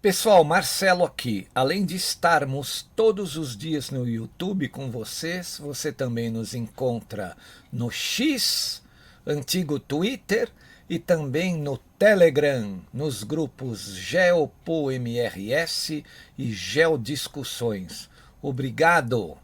Pessoal, Marcelo aqui. Além de estarmos todos os dias no YouTube com vocês, você também nos encontra no X, antigo Twitter, e também no Telegram, nos grupos GeopoMRS e Geodiscussões. Obrigado!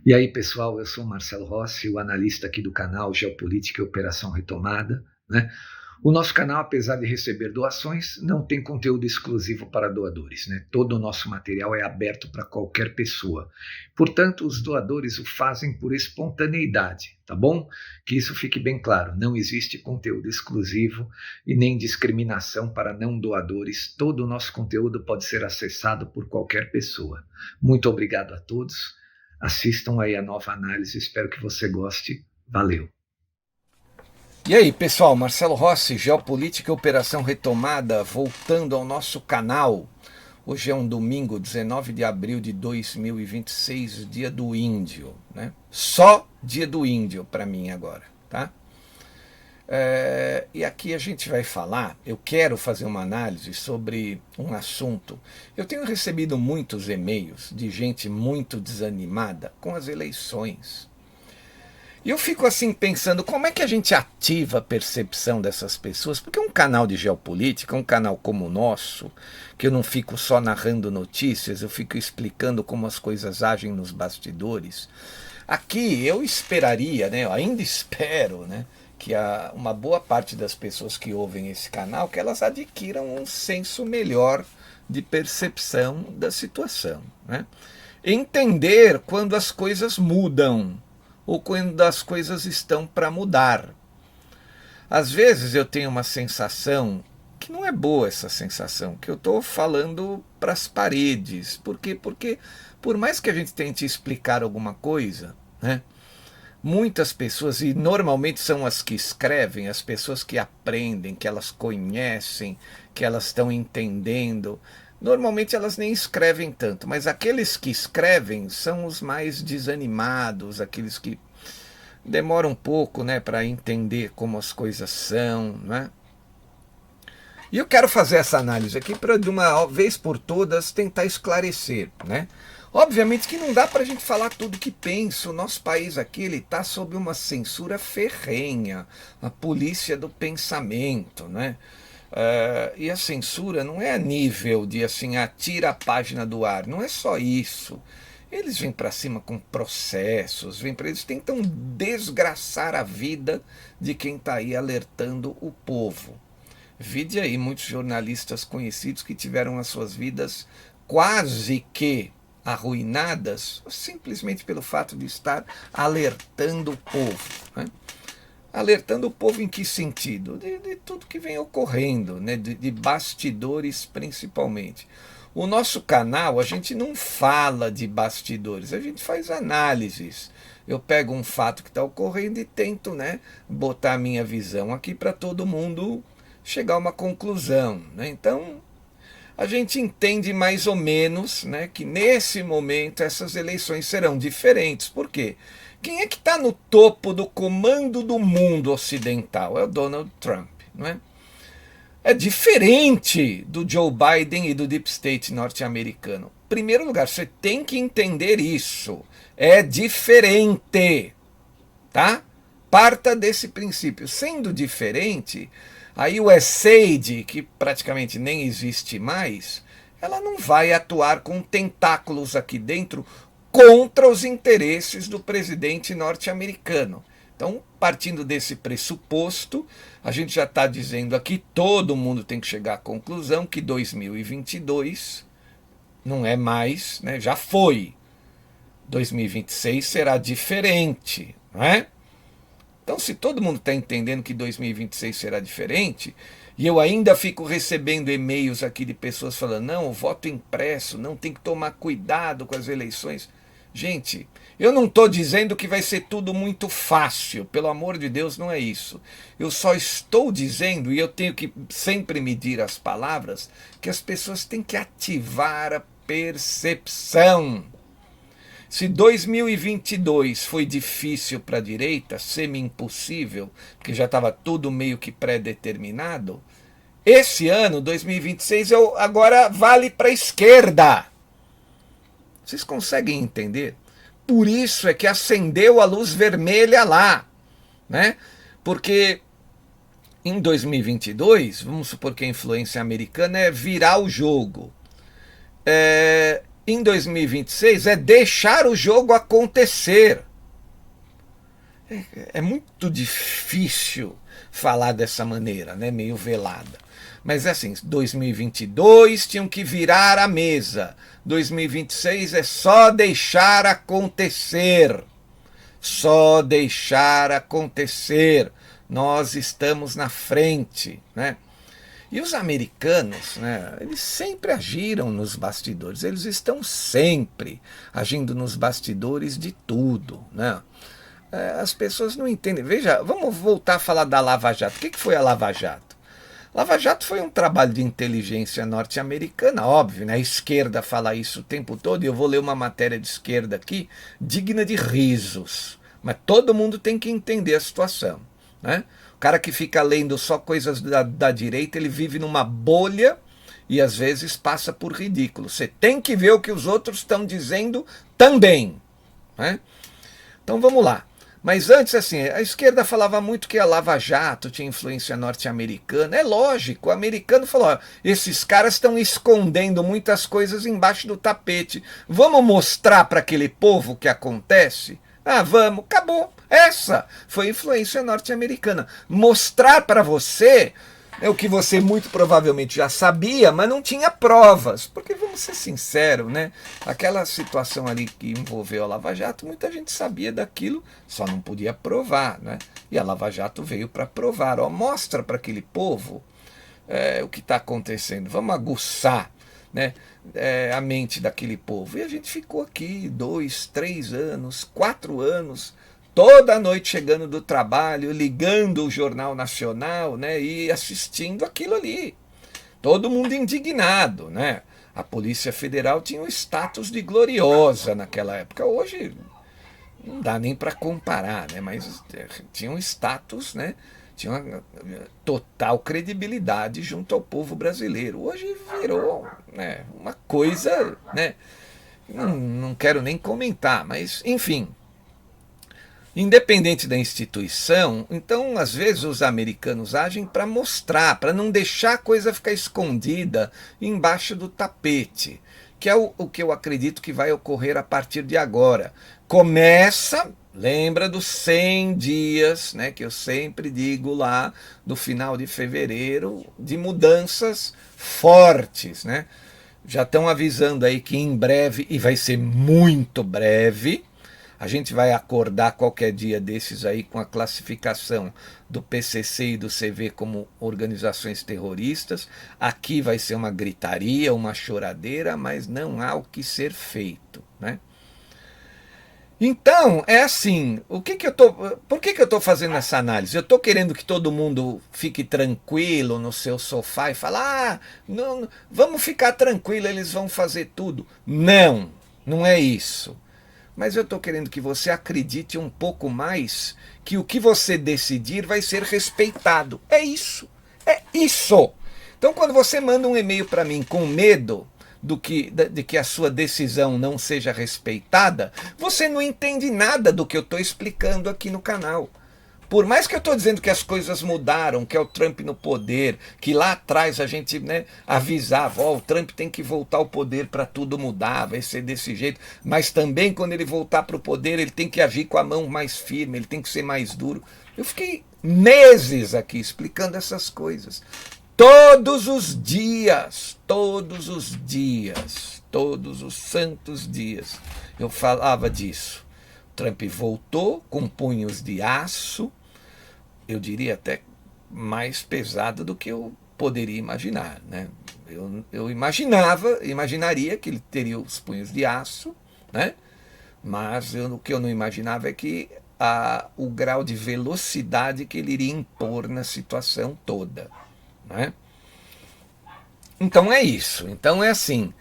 E aí, pessoal, eu sou o Marcelo Rossi, o analista aqui do canal Geopolítica e Operação Retomada, né? O nosso canal, apesar de receber doações, não tem conteúdo exclusivo para doadores, né? Todo o nosso material é aberto para qualquer pessoa. Portanto, os doadores o fazem por espontaneidade, tá bom? Que isso fique bem claro, não existe conteúdo exclusivo e nem discriminação para não doadores. Todo o nosso conteúdo pode ser acessado por qualquer pessoa. Muito obrigado a todos. Assistam aí a nova análise, espero que você goste. Valeu! E aí, pessoal, Marcelo Rossi, Geopolítica e Operação Retomada, voltando ao nosso canal. Hoje é um domingo, 19 de abril de 2026, dia do índio, né? Só dia do índio para mim agora, tá? E aqui a gente vai falar, eu quero fazer uma análise sobre um assunto. Eu tenho recebido muitos e-mails de gente muito desanimada com as eleições. E eu fico assim pensando, como é que a gente ativa a percepção dessas pessoas? Porque um canal de geopolítica, um canal como o nosso, que eu não fico só narrando notícias, eu fico explicando como as coisas agem nos bastidores. Aqui eu esperaria, né, eu ainda espero, né, que uma boa parte das pessoas que ouvem esse canal, que elas adquiram um senso melhor de percepção da situação, né? Entender quando as coisas mudam ou quando as coisas estão para mudar. Às vezes eu tenho uma sensação que não é boa, essa sensação, que eu estou falando para as paredes. Por quê? Porque por mais que a gente tente explicar alguma coisa, né, muitas pessoas, e normalmente são as que escrevem, as pessoas que aprendem, que elas conhecem, que elas estão entendendo, normalmente elas nem escrevem tanto, mas aqueles que escrevem são os mais desanimados, aqueles que demoram um pouco, né, para entender como as coisas são, né? E eu quero fazer essa análise aqui para, de uma vez por todas, tentar esclarecer, né? Obviamente que não dá para a gente falar tudo que pensa. O nosso país aqui está sob uma censura ferrenha, a polícia do pensamento, né? E a censura não é a nível de assim, tira a página do ar, não é só isso. Eles vêm para cima com processos, eles tentam desgraçar a vida de quem está aí alertando o povo. Vide aí muitos jornalistas conhecidos que tiveram as suas vidas quase que arruinadas, simplesmente pelo fato de estar alertando o povo, né? Alertando o povo em que sentido? De tudo que vem ocorrendo, né? De bastidores principalmente. O nosso canal, a gente não fala de bastidores, a gente faz análises. Eu pego um fato que está ocorrendo e tento, né, botar a minha visão aqui para todo mundo chegar a uma conclusão, né? Então, a gente entende mais ou menos, né, que nesse momento essas eleições serão diferentes. Por quê? Quem é que está no topo do comando do mundo ocidental? É o Donald Trump, não é? É diferente do Joe Biden e do Deep State norte-americano. Em primeiro lugar, você tem que entender isso. É diferente, tá? Parta desse princípio. Sendo diferente, aí o USAID, que praticamente nem existe mais, ela não vai atuar com tentáculos aqui dentro contra os interesses do presidente norte-americano. Então, partindo desse pressuposto, a gente já está dizendo aqui, todo mundo tem que chegar à conclusão que 2022 não é mais, né, já foi. 2026 será diferente, não é? Então, se todo mundo está entendendo que 2026 será diferente, e eu ainda fico recebendo e-mails aqui de pessoas falando, não, o voto impresso, não, tem que tomar cuidado com as eleições. Gente, eu não estou dizendo que vai ser tudo muito fácil, pelo amor de Deus, não é isso. Eu só estou dizendo, e eu tenho que sempre medir as palavras, que as pessoas têm que ativar a percepção. Se 2022 foi difícil para a direita, semi-impossível, porque já estava tudo meio que pré-determinado, esse ano, 2026, agora vale para a esquerda. Vocês conseguem entender? Por isso é que acendeu a luz vermelha lá, né? Porque em 2022, vamos supor que a influência americana é virar o jogo. Em 2026 é deixar o jogo acontecer. É muito difícil falar dessa maneira, né? Meio velada. Mas é assim, 2022 tinham que virar a mesa. 2026 é só deixar acontecer. Só deixar acontecer. Nós estamos na frente, né? E os americanos, né, eles sempre agiram nos bastidores, eles estão sempre agindo nos bastidores de tudo, né? As pessoas não entendem. Veja, vamos voltar a falar da Lava Jato. O que foi a Lava Jato? Lava Jato foi um trabalho de inteligência norte-americana, óbvio, né? A esquerda fala isso o tempo todo, e eu vou ler uma matéria de esquerda aqui, digna de risos. Mas todo mundo tem que entender a situação, né? O cara que fica lendo só coisas da direita, ele vive numa bolha e às vezes passa por ridículo. Você tem que ver o que os outros estão dizendo também, né? Então vamos lá. Mas antes, assim, a esquerda falava muito que a Lava Jato tinha influência norte-americana. É lógico, o americano falou, ó, esses caras estão escondendo muitas coisas embaixo do tapete. Vamos mostrar para aquele povo o que acontece? Ah, vamos, acabou. Essa foi a influência norte-americana. Mostrar para você é o que você muito provavelmente já sabia, mas não tinha provas. Porque, vamos ser sinceros, né? Aquela situação ali que envolveu a Lava Jato, muita gente sabia daquilo, só não podia provar, né? E a Lava Jato veio para provar. Ó, mostra para aquele povo o que está acontecendo. Vamos aguçar, né, a mente daquele povo. E a gente ficou aqui 2, 3 anos, 4 anos, toda noite chegando do trabalho, ligando o Jornal Nacional, né, e assistindo aquilo ali. Todo mundo indignado, né? A Polícia Federal tinha um status de gloriosa naquela época. Hoje não dá nem para comparar, né? Mas tinha um status, né? Tinha uma total credibilidade junto ao povo brasileiro. Hoje virou, né, uma coisa, né? Não quero nem comentar, mas enfim. Independente da instituição, então às vezes os americanos agem para mostrar, para não deixar a coisa ficar escondida embaixo do tapete, que é o que eu acredito que vai ocorrer a partir de agora. Começa, lembra dos 100 dias, né, que eu sempre digo lá, no final de fevereiro, de mudanças fortes, né? Já estão avisando aí que em breve, e vai ser muito breve, a gente vai acordar qualquer dia desses aí com a classificação do PCC e do CV como organizações terroristas. Aqui vai ser uma gritaria, uma choradeira, mas não há o que ser feito, né? Então, é assim, por que eu estou fazendo essa análise? Eu estou querendo que todo mundo fique tranquilo no seu sofá e falar, não, vamos ficar tranquilo, eles vão fazer tudo. Não, não é isso. Mas eu estou querendo que você acredite um pouco mais que o que você decidir vai ser respeitado. É isso. É isso. Então, quando você manda um e-mail para mim com medo de que a sua decisão não seja respeitada, você não entende nada do que eu estou explicando aqui no canal. Por mais que eu estou dizendo que as coisas mudaram, que é o Trump no poder, que lá atrás a gente, né, avisava, o Trump tem que voltar ao poder para tudo mudar, vai ser desse jeito, mas também quando ele voltar para o poder ele tem que agir com a mão mais firme, ele tem que ser mais duro. Eu fiquei meses aqui explicando essas coisas. Todos os dias, todos os santos dias, eu falava disso. Trump voltou com punhos de aço, eu diria até mais pesado do que eu poderia imaginar, né? Eu imaginaria que ele teria os punhos de aço, né? Mas o que eu não imaginava é que o grau de velocidade que ele iria impor na situação toda, né? Então é isso. Então é assim.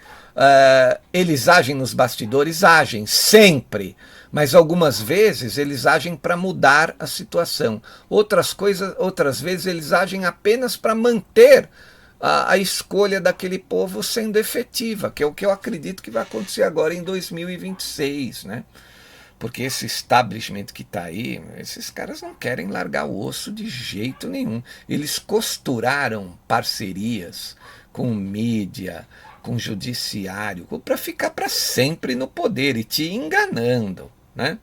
Eles agem nos bastidores, agem sempre, mas algumas vezes eles agem para mudar a situação. Outras vezes eles agem apenas para manter a escolha daquele povo sendo efetiva, que é o que eu acredito que vai acontecer agora em 2026, né? Porque esse establishment que está aí, esses caras não querem largar o osso de jeito nenhum. Eles costuraram parcerias com mídia, com judiciário, para ficar para sempre no poder e te enganando, né?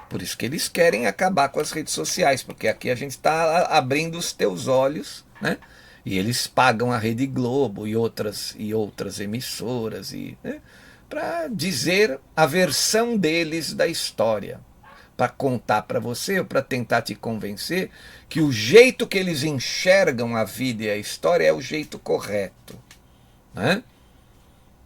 Por isso que eles querem acabar com as redes sociais, porque aqui a gente está abrindo os teus olhos, né? E eles pagam a Rede Globo e outras emissoras, né? Para dizer a versão deles da história, para contar para você, ou para tentar te convencer que o jeito que eles enxergam a vida e a história é o jeito correto, né?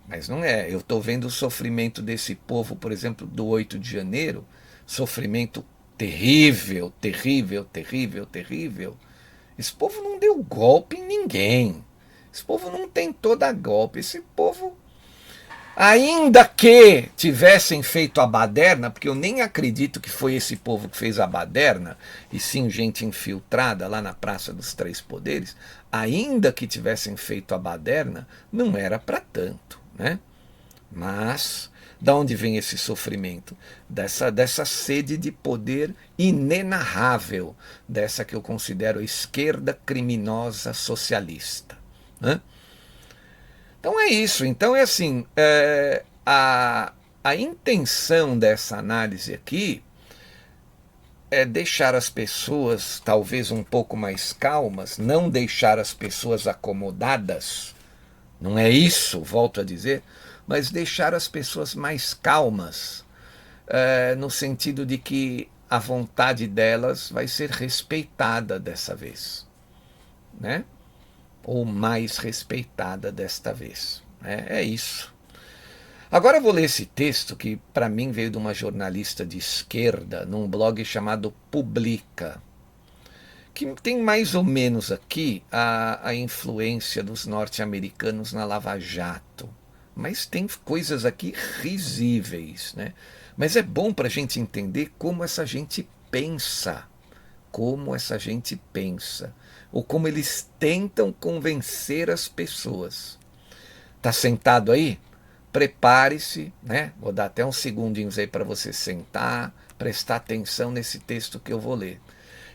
Mas não é. Eu estou vendo o sofrimento desse povo, por exemplo, do 8 de janeiro, sofrimento terrível, terrível, terrível, terrível. Esse povo não deu golpe em ninguém. Esse povo não tentou dar golpe. Esse povo, ainda que tivessem feito a baderna, porque eu nem acredito que foi esse povo que fez a baderna, e sim gente infiltrada lá na Praça dos Três Poderes, ainda que tivessem feito a baderna, não era para tanto, né? Mas da onde vem esse sofrimento? Dessa sede de poder inenarrável, dessa que eu considero a esquerda criminosa socialista, né? Então é isso. Então é assim, a intenção dessa análise aqui é deixar as pessoas talvez um pouco mais calmas, não deixar as pessoas acomodadas, não é isso, volto a dizer, mas deixar as pessoas mais calmas, no sentido de que a vontade delas vai ser respeitada dessa vez, né? Ou mais respeitada desta vez. É isso. Agora eu vou ler esse texto que para mim veio de uma jornalista de esquerda num blog chamado Publica, que tem mais ou menos aqui a influência dos norte-americanos na Lava Jato. Mas tem coisas aqui risíveis, né? Mas é bom para a gente entender como essa gente pensa. Como essa gente pensa. Ou como eles tentam convencer as pessoas. Tá sentado aí? Prepare-se, né? Vou dar até uns segundinhos aí para você sentar, prestar atenção nesse texto que eu vou ler.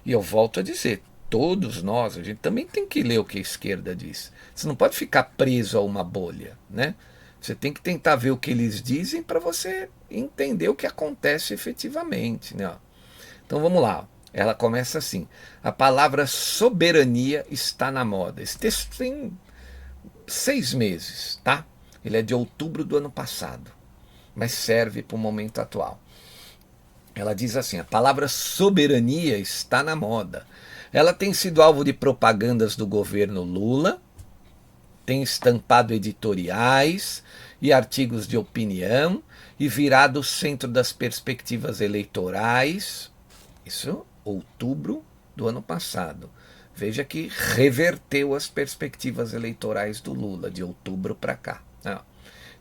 E eu volto a dizer, todos nós, a gente também tem que ler o que a esquerda diz. Você não pode ficar preso a uma bolha, né? Você tem que tentar ver o que eles dizem para você entender o que acontece efetivamente, né? Então vamos lá. Ela começa assim: a palavra soberania está na moda. Esse texto tem 6 meses, tá? Ele é de outubro do ano passado, mas serve para o momento atual. Ela diz assim: a palavra soberania está na moda. Ela tem sido alvo de propagandas do governo Lula, tem estampado editoriais e artigos de opinião e virado o centro das perspectivas eleitorais. Isso, outubro do ano passado. Veja que reverteu as perspectivas eleitorais do Lula, de outubro para cá.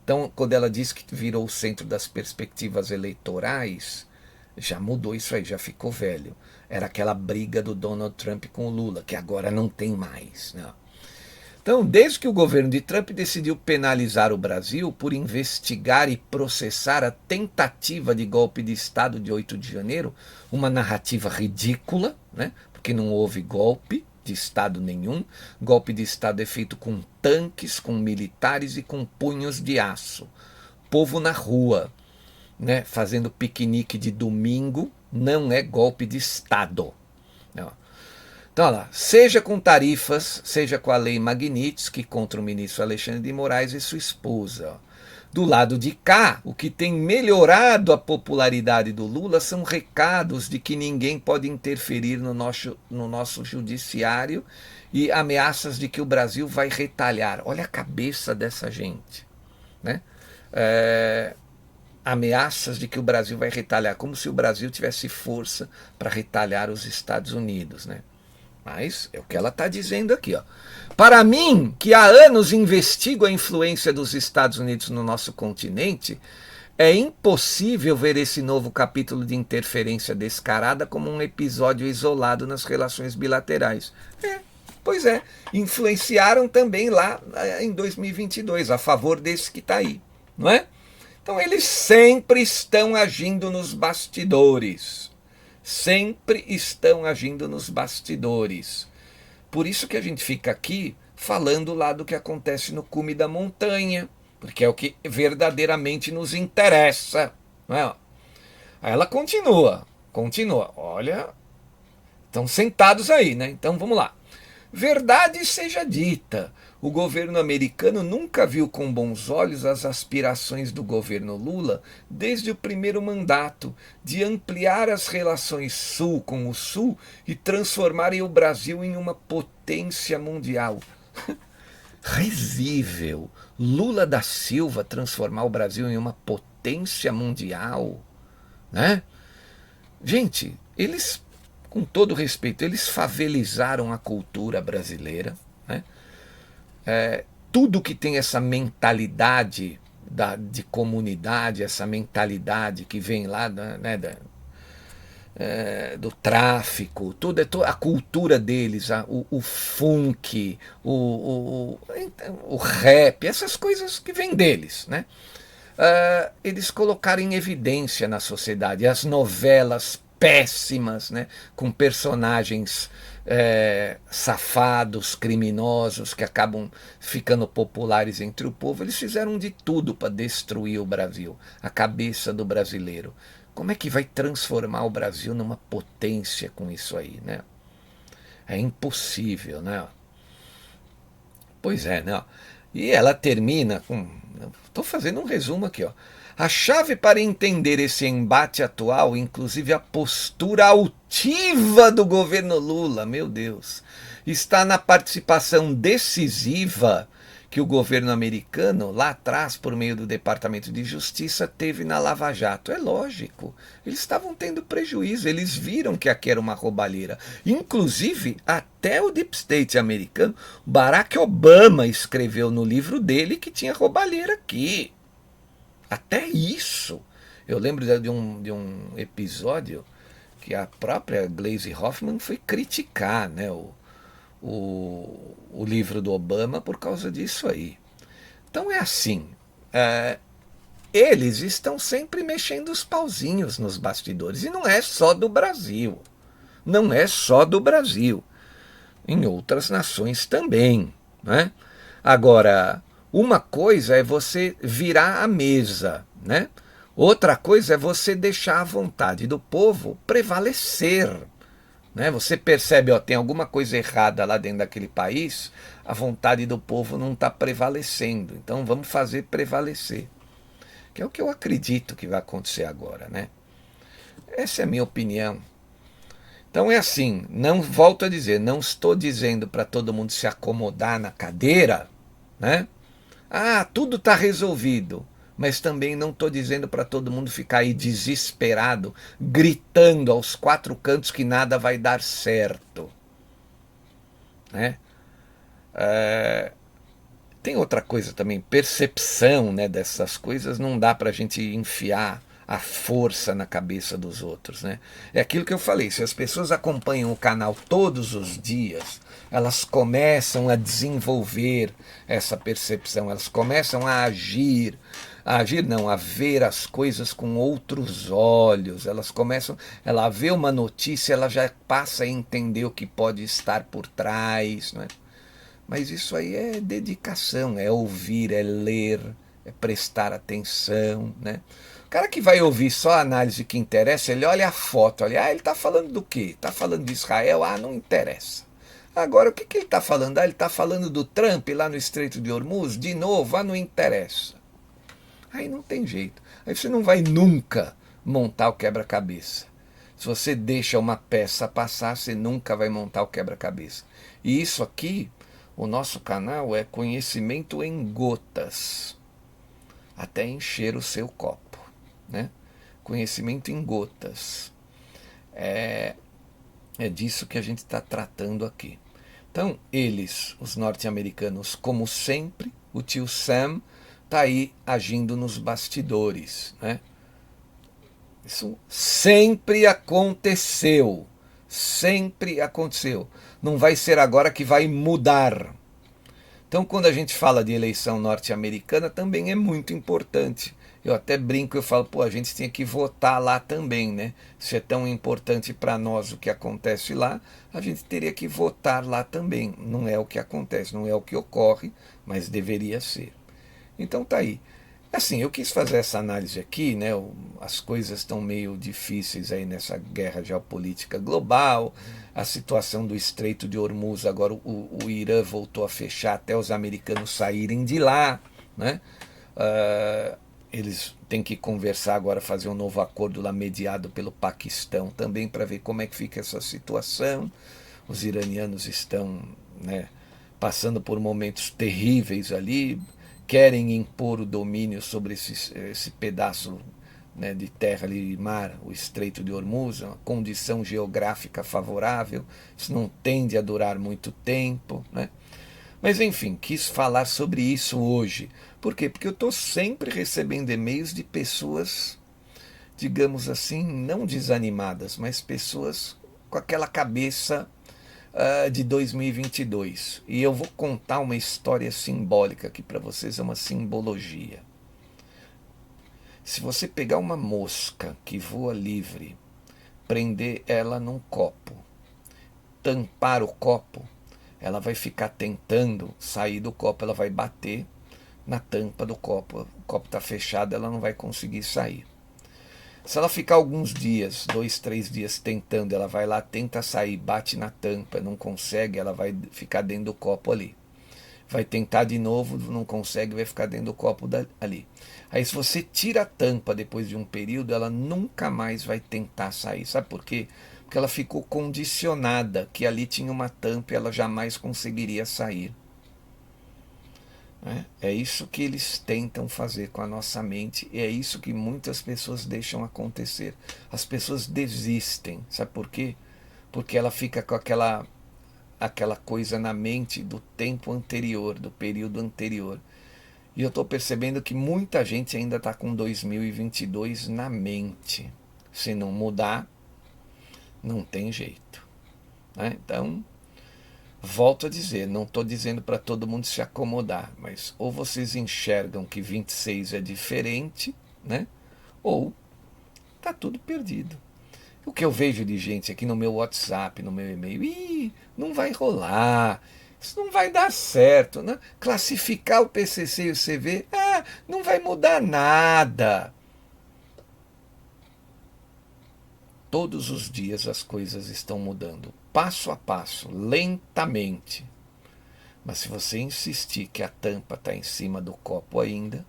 Então, quando ela diz que virou o centro das perspectivas eleitorais, já mudou isso aí, já ficou velho. Era aquela briga do Donald Trump com o Lula, que agora não tem mais. Então, desde que o governo de Trump decidiu penalizar o Brasil por investigar e processar a tentativa de golpe de Estado de 8 de janeiro, uma narrativa ridícula, né? Porque não houve golpe de Estado nenhum. Golpe de Estado é feito com tanques, com militares e com punhos de aço. Povo na rua, né? Fazendo piquenique de domingo, não é golpe de Estado. Não. Então, olha lá, seja com tarifas, seja com a lei Magnitsky contra o ministro Alexandre de Moraes e sua esposa. Do lado de cá, o que tem melhorado a popularidade do Lula são recados de que ninguém pode interferir no nosso judiciário e ameaças de que o Brasil vai retalhar. Olha a cabeça dessa gente, né? Ameaças de que o Brasil vai retalhar, como se o Brasil tivesse força para retalhar os Estados Unidos, né? Mas é o que ela está dizendo aqui, ó. Para mim, que há anos investigo a influência dos Estados Unidos no nosso continente, é impossível ver esse novo capítulo de interferência descarada como um episódio isolado nas relações bilaterais. Pois é, influenciaram também lá em 2022, a favor desse que está aí, não é? Então eles sempre estão agindo nos bastidores. Sempre estão agindo nos bastidores. Por isso que a gente fica aqui falando lá do que acontece no cume da montanha, porque é o que verdadeiramente nos interessa. Não é? Aí ela continua. Olha, estão sentados aí, né? Então vamos lá. Verdade seja dita, o governo americano nunca viu com bons olhos as aspirações do governo Lula desde o primeiro mandato de ampliar as relações Sul com o Sul e transformarem o Brasil em uma potência mundial. Risível. Lula da Silva transformar o Brasil em uma potência mundial, né? Gente, eles, com todo respeito, eles favelizaram a cultura brasileira, né? Tudo que tem essa mentalidade de comunidade, essa mentalidade que vem lá do tráfico, tudo a cultura deles, o funk, o rap, essas coisas que vêm deles, né? Eles colocaram em evidência na sociedade as novelas péssimas, né, com personagens safados, criminosos, que acabam ficando populares entre o povo. Eles fizeram de tudo para destruir o Brasil, a cabeça do brasileiro. Como é que vai transformar o Brasil numa potência com isso aí, né? É impossível, né? Pois é, né? E ela termina com... Estou fazendo um resumo aqui, ó. A chave para entender esse embate atual, inclusive a postura altiva do governo Lula, meu Deus, está na participação decisiva que o governo americano, lá atrás, por meio do Departamento de Justiça, teve na Lava Jato. É lógico, eles estavam tendo prejuízo, eles viram que aqui era uma roubalheira. Inclusive, até o Deep State americano, Barack Obama escreveu no livro dele que tinha roubalheira aqui. Até isso. Eu lembro de um episódio que a própria Glaze Hoffman foi criticar, né, o livro do Obama por causa disso aí. Então é assim, eles estão sempre mexendo os pauzinhos nos bastidores, e não é só do Brasil, não é só do Brasil, em outras nações também, né? Agora, uma coisa é você virar a mesa, né? Outra coisa é você deixar a vontade do povo prevalecer, né? Você percebe, ó, tem alguma coisa errada lá dentro daquele país, a vontade do povo não está prevalecendo, então vamos fazer prevalecer. Que é o que eu acredito que vai acontecer agora, né? Essa é a minha opinião. Então é assim, não volto a dizer, não estou dizendo para todo mundo se acomodar na cadeira, né? Tudo está resolvido. Mas também não estou dizendo para todo mundo ficar aí desesperado, gritando aos quatro cantos que nada vai dar certo, né? Tem outra coisa também, percepção, né, dessas coisas, não dá para a gente enfiar a força na cabeça dos outros, né? É aquilo que eu falei, se as pessoas acompanham o canal todos os dias, elas começam a desenvolver essa percepção, elas começam a agir não, a ver as coisas com outros olhos, ela vê uma notícia, ela já passa a entender o que pode estar por trás, né? Mas isso aí é dedicação, é ouvir, é ler, é prestar atenção, né? O cara que vai ouvir só a análise que interessa, ele olha a foto, olha, ele está falando do quê? Está falando de Israel? Não interessa. Agora, o que ele está falando? Ele está falando do Trump lá no Estreito de Hormuz? De novo? Não interessa. aí não tem jeito. Aí você não vai nunca montar o quebra-cabeça. Se você deixa uma peça passar, você nunca vai montar o quebra-cabeça. E isso aqui, o nosso canal é conhecimento em gotas, até encher o seu copo, né? Conhecimento em gotas. É disso que a gente está tratando aqui. Então, eles, os norte-americanos, como sempre, o tio Sam está aí agindo nos bastidores, né? Isso sempre aconteceu. Sempre aconteceu. Não vai ser agora que vai mudar. Então, quando a gente fala de eleição norte-americana, também é muito importante. Eu até brinco, eu falo, pô, a gente tinha que votar lá também, né? Se é tão importante para nós o que acontece lá, a gente teria que votar lá também. Não é o que acontece, não é o que ocorre, mas deveria ser. Então tá aí. Assim, eu quis fazer essa análise aqui, né? As coisas estão meio difíceis aí nessa guerra geopolítica global, a situação do Estreito de Hormuz, agora o Irã voltou a fechar até os americanos saírem de lá, né? Eles têm que conversar agora, fazer um novo acordo lá mediado pelo Paquistão também para ver como é que fica essa situação. Os iranianos estão, né, passando por momentos terríveis ali, querem impor o domínio sobre esse pedaço, né, de terra ali, mar, o Estreito de Hormuz, uma condição geográfica favorável, isso não tende a durar muito tempo, né? Mas enfim, quis falar sobre isso hoje. Por quê? Porque eu estou sempre recebendo e-mails de pessoas, digamos assim, não desanimadas, mas pessoas com aquela cabeça de 2022. E eu vou contar uma história simbólica aqui para vocês, é uma simbologia. Se você pegar uma mosca que voa livre, prender ela num copo, tampar o copo, ela vai ficar tentando sair do copo, ela vai bater na tampa do copo. O copo está fechado, ela não vai conseguir sair. Se ela ficar alguns dias, 2, 3 dias tentando, ela vai lá, tenta sair, bate na tampa, não consegue, ela vai ficar dentro do copo ali. Vai tentar de novo, não consegue, vai ficar dentro do copo ali. Aí se você tira a tampa depois de um período, ela nunca mais vai tentar sair. Sabe por quê? Porque ela ficou condicionada, que ali tinha uma tampa e ela jamais conseguiria sair. É isso que eles tentam fazer com a nossa mente, e é isso que muitas pessoas deixam acontecer. As pessoas desistem, sabe por quê? Porque ela fica com aquela coisa na mente do tempo anterior, do período anterior. E eu estou percebendo que muita gente ainda está com 2022 na mente. Se não mudar, não tem jeito, né? Então, volto a dizer, não estou dizendo para todo mundo se acomodar, mas ou vocês enxergam que 26 é diferente, né? Ou tá tudo perdido. O que eu vejo de gente aqui no meu WhatsApp, no meu e-mail, não vai rolar, isso não vai dar certo, né? Classificar o PCC e o CV, não vai mudar nada. Todos os dias as coisas estão mudando, passo a passo, lentamente. Mas se você insistir que a tampa está em cima do copo ainda,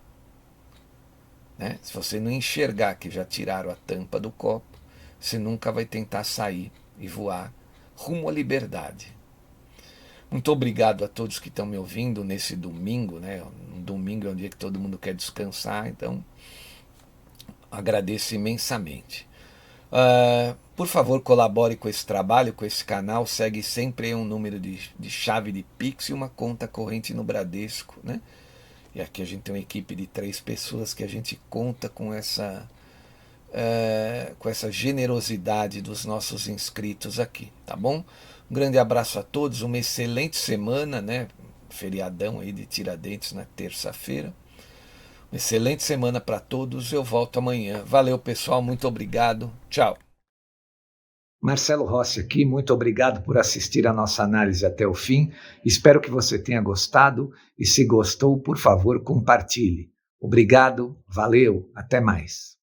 né? Se você não enxergar que já tiraram a tampa do copo, você nunca vai tentar sair e voar rumo à liberdade. Muito obrigado a todos que estão me ouvindo nesse domingo, né? Um domingo é um dia que todo mundo quer descansar, então agradeço imensamente. Por favor, colabore com esse trabalho, com esse canal. Segue sempre um número de chave de Pix e uma conta corrente no Bradesco, né? E aqui a gente tem uma equipe de 3 pessoas que a gente conta com essa generosidade dos nossos inscritos aqui, tá bom? Um grande abraço a todos, uma excelente semana, né? Feriadão aí de Tiradentes na terça-feira. Uma excelente semana para todos, eu volto amanhã. Valeu, pessoal, muito obrigado. Tchau. Marcelo Rossi aqui, muito obrigado por assistir a nossa análise até o fim. Espero que você tenha gostado e se gostou, por favor, compartilhe. Obrigado, valeu, até mais.